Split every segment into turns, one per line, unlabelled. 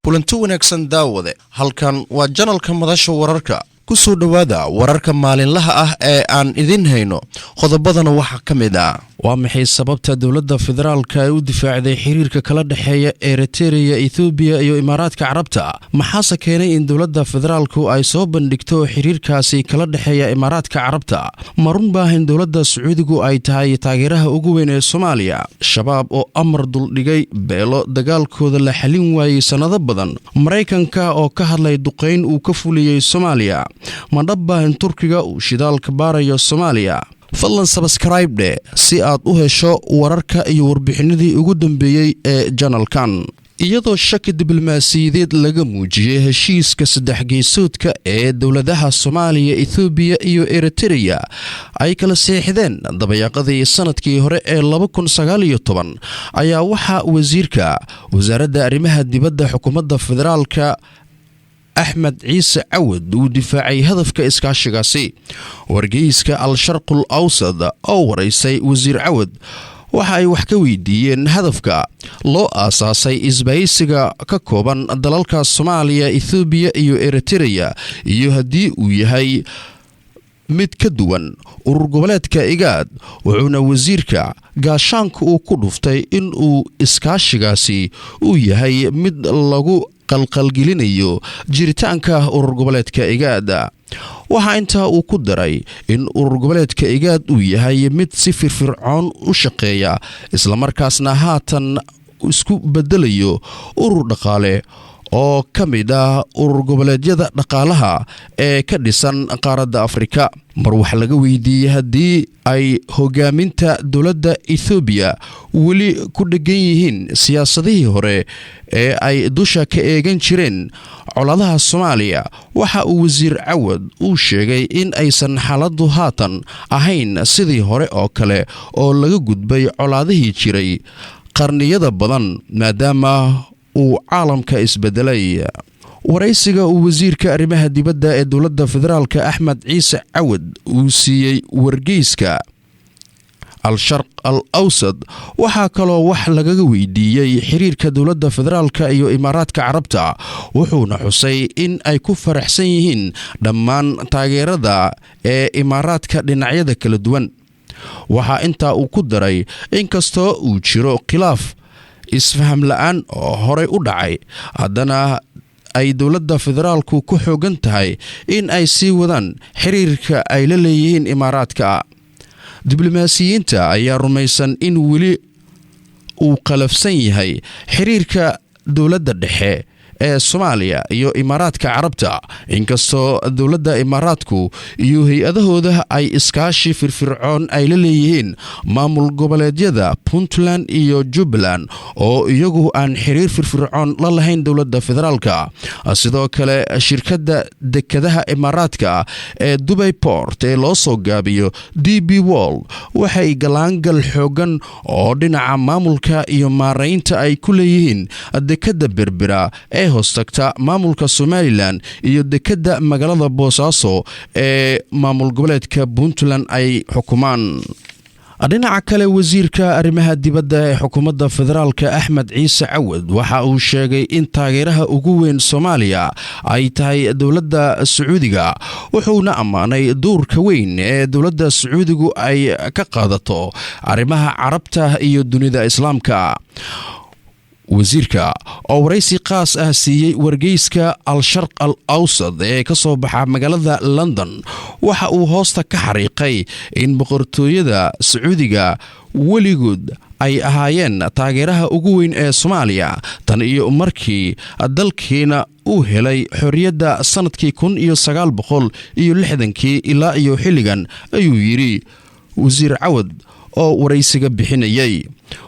kulanti wanaagsan daawade halkan waa janalka madasha wararka ku soo dhawaada wararka maalinlaha ah ee aan idin hayno qodobadana waxa kamid ah waa maxay sababta dawladda federaalka ay u difaacday xiriirka kala dhaxeeya Eritrea, Ethiopia iyo Imaaraadka Carabta maxaa keenay in dawladda federaalku ay soo bandhigto xiriirkaasi kala dhaxeeya Imaaraadka Carabta marun baahin dawladda Sacuudigu ay tahay taageeraha ugu weyn ee Soomaaliya shabaab oo amar dul dhigay beelo dagaalkooda la xalin waayay sanado badan Mareykanka oo ka hadlay duqeyn uu ka fuliyay Soomaaliya madhabbahan Turkiga uu shidaalka baarayo Soomaaliya fadlan subscribe si aad u hesho wararka iyo warbixinadii ugu dambeeyay ee channelkan iyadoo shaki diblomaasiyadeed laga muujiyay heshiiska saddex geesoodka ee dawladaha Soomaaliya, Ethiopia iyo Eritrea ay kala saxiixdeen dabayaaqadii sanadkii hore ee 2019 ayaa waxa wasiirka wasaaradda arrimaha dibadda xukuumadda federaalka أحمد عيسى عود ودفاعي هدفك إسكاشيغاسي wargeyska al-Sharq al-Awsad oo wareysay wasiir Cawad waxa ay wax ka weydiiyeen hadafka loo aasaasay isbahaysiga ka kooban dalalka Soomaaliya, Ethiopia iyo Eritrea iyo hadii uu yahay mid ka duwan urur goboleedka IGAD wuxuuna wasiirka gaashaanka uu ku dhuftay in uu iskaashigaasi uu yahay mid lagu qalqalgelinayo jiritaanka urur goboleedka IGAD waxa inta uu ku daray in urur goboleedka IGAD uu yahay mid si firfircoon u shaqeeya isla markaasna haatan isku bedelayo urur dhaqaale oo kamid ah urur goboleedyada dhaqaalaha ee ka dhisan qaaradda Afrika mar wax laga weydiiyay hadii ay hogaaminta dawladda Ethiopia wali ku dhagan yihiin siyaasadihii hore ee ay dusha ka eegan jireen colaadaha Soomaaliya waxa uu wasiir Cawad uu sheegay in aysan xaaladdu haatan ahayn sidii hore oo kale oo laga gudbay colaadihii jiray qarniyada badan maadaama uu caalamka isbedelay wareysiga uu wasiirka arrimaha dibadda ee dawladda federaalka Axmed Ciise Cawad uu siiyay wargeyska al-Sharq al-Awsad waxa kaloo wax laga weydiiyay xiriirka dawladda federaalka iyo Imaaraadka Carabta wuxuuna xusay in ay ku faraxsan yihiin dhammaan taageerada ee Imaaraadka dhinacyada kala duwan waxa inta uu ku daray in kastoo uu jiro khilaaf isfaham la'aan oo hore u dhacay haddana ay dawladda federaalku ku xoogan tahay in ay sii wadaan xiriirka ay la leeyihiin Imaaraadka diblomaasiyiinta ayaa rumaysan in wali uu qalafsan yahay xiriirka dawladda dhexe ee Soomaaliya iyo Imaaraadka Carabta inkastoo dawladda Imaaraadku iyo hay'adahooda ay iskaashi firfircoon ay la leeyihiin maamul goboleedyada Puntland iyo Jubaland oo iyagu aan xiriir firfircoon la lahayn dawladda federaalka sidoo kale shirkadda dekedaha Imaaraadka ee Dubai Port ee loo soo gaabiyo DP World waxay galaangal xoogan oo dhinaca maamulka iyo maareynta ay ku leeyihiin dekeda Berbera ee hoostagta maamulka Somaliland iyo dekeda magaalada Boosaaso ee maamul goboleedka Puntland ay xukumaan dhinaca kale wasiirka arrimaha dibadda ee xukuumadda federaalka Axmed Ciise Cawad waxa uu sheegay in taageeraha ugu weyn Soomaaliya ay tahay dawladda Sacuudiga wuxuuna ammaanay doorka weyn ee dawladda Sacuudigu ay ka qaadato arrimaha Carabta iyo dunida Islaamka wasiirka oo wareysi qaas ah siiyay wargeyska al-Sharq al-Awsad ee ka soo baxa magaalada London waxa uu hoosta ka xariiqay in boqortooyada Sacuudiga waligood ay ahaayeen taageeraha ugu weyn ee Soomaaliya tan iyo markii dalkeena uu helay xorriyadda sanadkii 1960 ilaa iyo xilligan ayuu yiri wasiir Cawad oo wareysiga bixinayay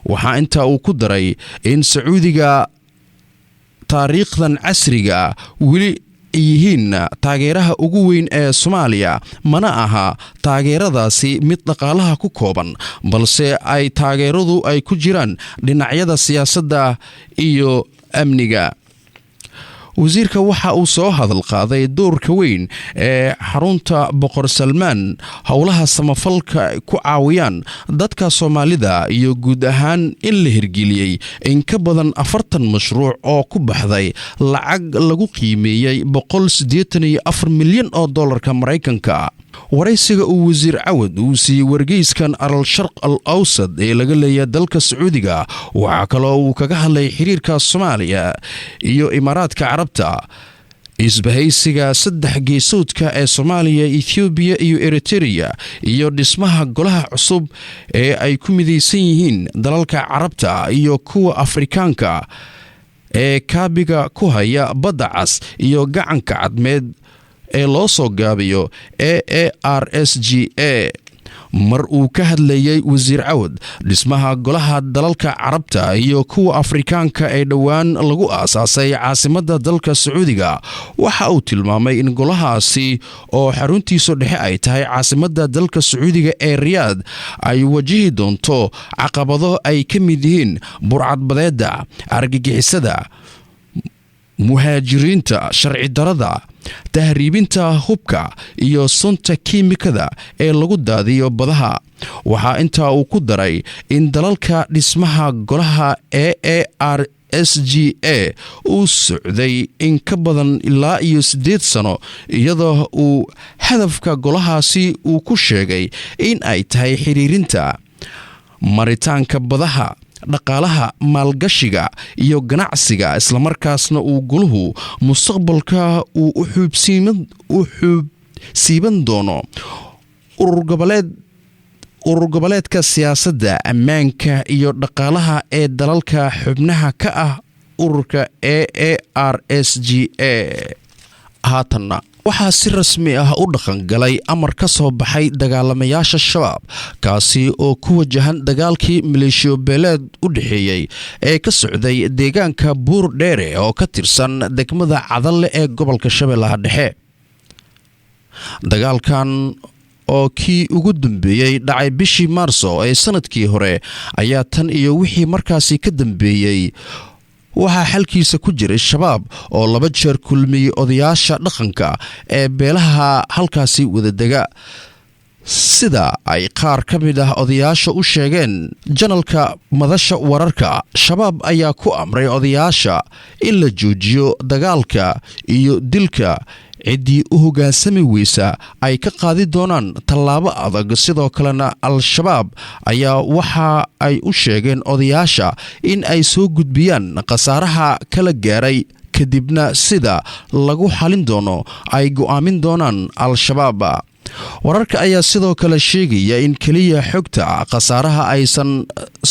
waxa inta uu ku daray in Sacuudiga taariikhdan casriga wali yihiin taageeraha ugu weyn ee Soomaaliya mana aha taageeradaasi mid dhaqaalaha ku kooban balse ay taageeradu ay ku jiraan dhinacyada siyaasadda iyo amniga wasiirka waxa uu soo hadal qaaday doorka weyn ee xarunta boqor Salmaan howlaha samafalka ku caawiyaan dadka Soomaalida iyo guud ahaan in la hirgeliyay in ka badan 40 mashruuc oo ku baxday lacag lagu qiimeeyay 184 milyan oo dollarka Mareykanka. waraysiga uu wasiir Cawad uu siiyay wargeyskan Al-Sharq Al-Awsad ee laga leeyahay dalka Sacuudiga waxa kale oo uu kaga hadlay xiriirka Soomaaliya iyo Imaaraadka Carabta, isbahaysiga saddex geesoodka ee Soomaaliya, Ethiopia iyo Eritrea, iyo dhismaha golaha cusub ee ay ku midaysan yihiin dalalka Carabta iyo kuwa Afrikaanka ee kaabiga ku haya badda cas iyo gacanka cadmeed ee loo soo gaabiyo AARSGA. mar uu ka hadlayay wasiir Cawad dhismaha golaha dalalka Carabta iyo kuwa Afrikaanka ee dhawaan lagu aasaasay caasimadda dalka Sacuudiga, waxa uu tilmaamay in golahaasi oo xaruntiisu dhexe ay tahay caasimadda dalka Sacuudiga ee Riyadh ay wajihi doonto caqabado ay ka mid yihiin burcadbadeeda, argagixisada, muhaajiriinta sharci darada, tahriibinta hubka iyo sunta kiimikada ee lagu daadiyo badaha. waxaa intaa uu ku daray in dalalka dhismaha golaha AARSGA uu socday in ka badan ilaa iyo 8 sano, iyadoo uu hadafka golahaasi uu ku sheegay in ay tahay xiriirinta maritaanka badaha, dhaqaalaha, maalgashiga iyo ganacsiga, islamarkaasna uu goluhu mustaqbalka uu u xuubsiiban doono urur goboleedka siyaasadda, ammaanka iyo dhaqaalaha ee dalalka xubnaha ka ah ururka AARSGA. haatanna waxaa si rasmi ah u dhaqangalay amar ka soo baxay dagaalamayaasha shabaab, kaasi oo ku wajahan dagaalkii maleeshiyo beeleed u dhexeeyey ee ka socday deegaanka Buur Dheere oo ka tirsan degmada Cadalle ee gobolka Shabeellaha Dhexe. dagaalkan oo kii ugu dambeeyay dhacay bishii Maarso ee sanadkii hore ayaa tan iyo wixii markaasi ka dambeeyay waxaa xalkiisa ku jiray shabaab oo 2 jeer kulmiyay odayaasha dhaqanka ee beelaha halkaasi wadadega. sida ay qaar ka mid ah odayaasha u sheegeen janalka madasha wararka, shabaab ayaa ku amray odayaasha in la joojiyo dagaalka iyo dilka, ciddii u hoggaansami weysa ay ka qaadi doonaan tallaabo adag. sidoo kalena Al-Shabaab ayaa waxa ay u sheegeen odayaasha in ay soo gudbiyaan khasaaraha kala gaaray, kadibna sida lagu xalin doono ay go'aamin doonaan Al-Shabaab. wararka ayaa sidoo kale sheegaya in keliya xogta khasaaraha aysan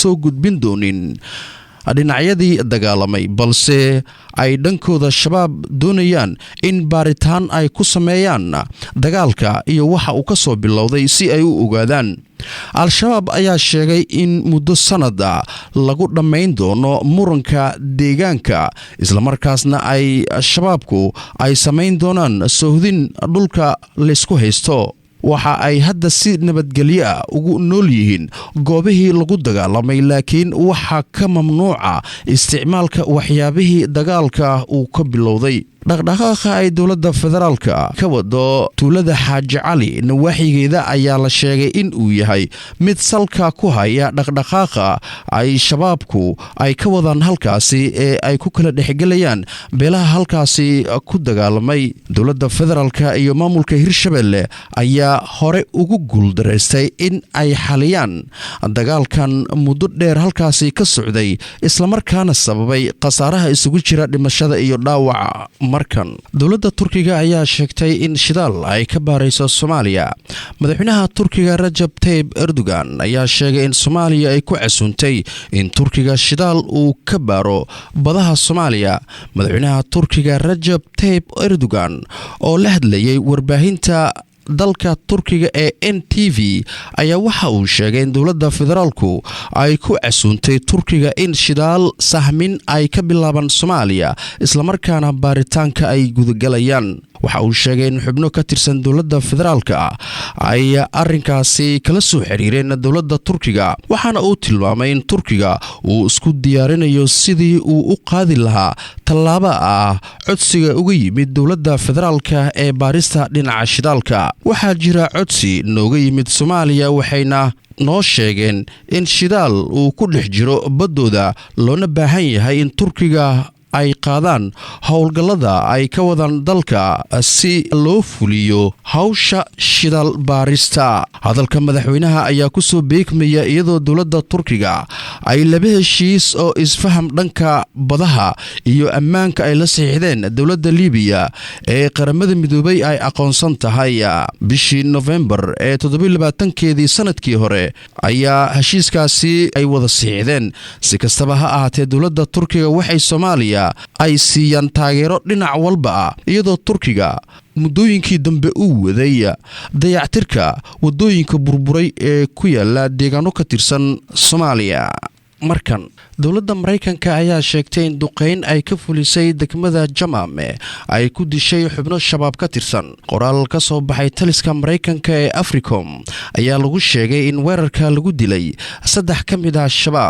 soo gudbin doonin dhinacyadii dagaalamay, balse ay dhankooda shabaab doonayaan in baaritaan ay ku sameeyaan dagaalka iyo waxa uu ka soo bilowday si ay u ogaadaan. Al-Shabaab ayaa sheegay in muddo sanada lagu dhammayn doono muranka deegaanka, islamarkaasna ay shabaabku ay samayn doonaan soohdin dhulka laysku haysto. waxa ay hadda si nabadgelyo ah ugu nool yihiin goobihii lagu dagaalamay, laakiin waxa ka mamnuuca isticmaalka waxyaabihii dagaalka uu ka bilowday. dhaqdhaqaaqa ay dowladda federaalka ka wado tuulada Xaaji Cali nawaaxigeeda ayaa la sheegay in uu yahay mid salka ku haya dhaqdhaqaaqa ay shabaabku ay ka wadaan halkaasi ee ay ku kala dhexgelayaan beelaha halkaasi ku dagaalamay. dowladda federaalka iyo maamulka Hirshabelle ayaa hore ugu guuldareystay in ay xaliyaan dagaalkan muddo dheer halkaasi ka socday, islamarkaana sababay khasaaraha isugu jira dhimashada iyo dhaawaca. markan dowladda Turkiga ayaa sheegtay in shidaal ay ka baarayso Soomaaliya. madaxweynaha Turkiga Rajab Tayyip Erdogan ayaa sheegay in Soomaaliya ay ku casuuntay in Turkiga shidaal uu ka baaro badaha Soomaaliya. madaxweynaha Turkiga Rajab Tayyip Erdogan oo la hadlayay warbaahinta dalka Turkiga ee NTV ayaa waxa uu sheegay in dowladda federaalku ay ku casuuntay Turkiga in shidaal sahmin ay ka bilaabaan Soomaaliya, islamarkaana baaritaanka ay gudagalayaan. waxa uu sheegay in xubno ka tirsan dowladda federaalka ay arrinkaasi kala soo xiriireen dowladda Turkiga waxaana uu tilmaamay in Turkiga uu isku diyaarinayo sidii uu u qaadi lahaa tallaabo codsiga uga yimid dowladda federaalka ee baarista dhinaca shidaalka. waxaa jira codsi nooga yimid Soomaaliya waxayna noo sheegeen in shidaal uu ku dhex jiro baddooda loona baahan yahay in Turkiga ay qaadaan howlgallada ay ka wadaan dalka si loo fuliyo hawsha shidaal baarista. hadalka madaxweynaha ayaa ku soo beegmaya iyadoo dowladda Turkiga ay laba heshiis oo isfaham dhanka badaha iyo ammaanka ay la saxiixdeen dowladda Liibiya ee qaramada midoobay ay aqoonsan tahay. bishii November ee 27keedii sanadkii hore ayaa heshiiskaasi ay wada saxiixdeen. si kastaba ha ahaatee dowladda Turkiga waxay Soomaaliya ay siiyaan taageero dhinac walba iyadoo Turkiga muddooyinkii dambe uu waday dayactirka wadooyinka burburay ee ku yaala deegaano ka tirsan Soomaaliya. markan dowladda Mareykanka ayaa sheegtay in duqeyn ay ka fulisay degmada Jamaame ay ku dishay xubno shabaab ka tirsan. qoraal ka soo baxay taliska Mareykanka ee Africom ayaa lagu sheegay in weerarka lagu dilay 3 ka mid ah shabaab